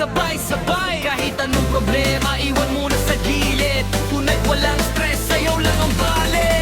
sabay-sabay. Kahit anong problema, iwan mo na sa gilid. Tunay walang stress, sayaw lang ang bale.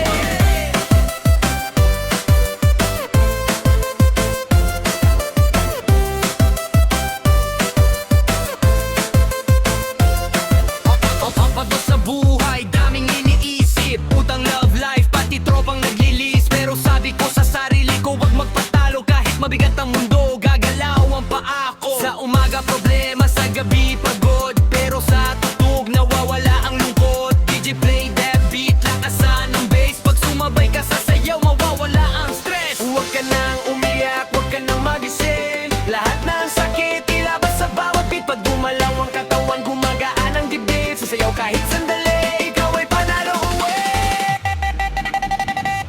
Pagod sa buhay, daming iniisip. Utang, love life, pati tropang naglilis. Pero sabi ko sa sarili ko, wag magpatalo. Kahit mabigat ang mundo, gagalaw ang paa ko. Sa umaga problema, sa gabi pagod. Pero sa tutug, nawawala ang lungkot. DJ play that beat, lakasan ng bass. Pag sumabay ka sa sayaw, mawawala ang stress. Huwag ka nang umiyak, huwag ka nang magising. Lahat ng sakit, ilabas sa bawat beat. Pag gumalaw ang katawan, gumagaan ang dibdib. Sasayaw kahit sandali, ikaw ay panalo uwi.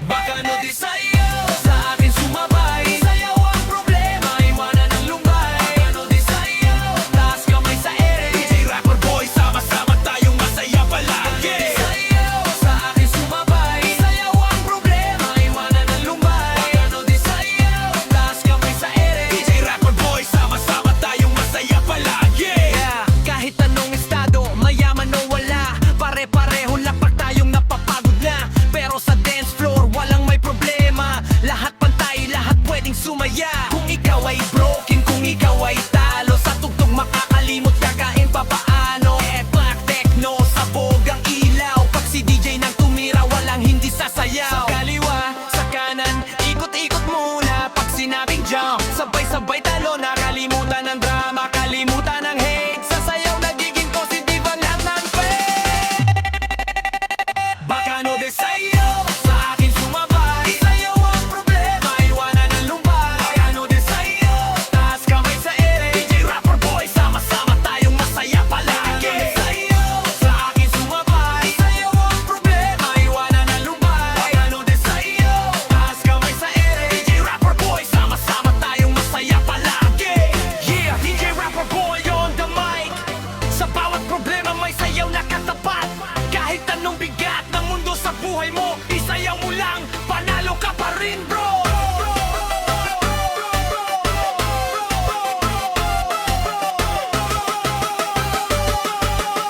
Baka no di sayaw, sa akin sumabay. Sayaw ang problema, iwanan ang lumbay. Baka no di sayaw, taas kamay sa ere. DJ Rapper Boy, sama-sama tayong masaya palagi. Sayaw, sa akin sumabay. Sayaw ang problema, iwanan ang lumbay. Baka no di sayaw, taas kamay sa ere. DJ Rapper Boy, sama-sama tayong masaya palagi. Yeah, kahit anong estado, mayaman o wala, pare-pareho lapak tayong napapagod na. Pero sa dance floor, walang may problema. Lahat pantay, lahat pwedeng sumaya. Kung ikaw ay broken, kung ikaw ay talo, sa tugtog makakalimot ka kahit papaano. Black techno, sabog ang ilaw. Pag si DJ nang tumira, walang hindi sasayaw. Sa kaliwa, sa kanan, ikot-ikot muna. Pag sinabing jump, sabay-sabay talo. Nakalimutan ng drama, kalimutan ng hate. Sasayaw, nagiging positive ang lahat ng fate. Baka no de sayaw, sa akin sumabay. Sayaw ang problema, iwanan ang lumbay. Baka no de sayaw, taas kamay sa ere. DJ Rapper Boy, sama-sama tayong masaya palagi. Sayaw, sa akin sumabay. Sayaw ang problema, iwanan ang lumbay. Baka no de sayaw, taas kamay sa ere. DJ Rapper Boy, sama-sama tayong masaya palagi. Yeah, DJ Rapper Boy on the mic. Sa bawat problema may sayaw na katapat. Kahit anong bigat ng mundo sa buhay mo, isayaw mo lang, panalo ka pa rin bro.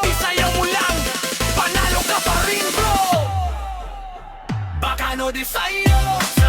Isayaw mo lang, panalo ka pa rin bro. Baka no di sayaw.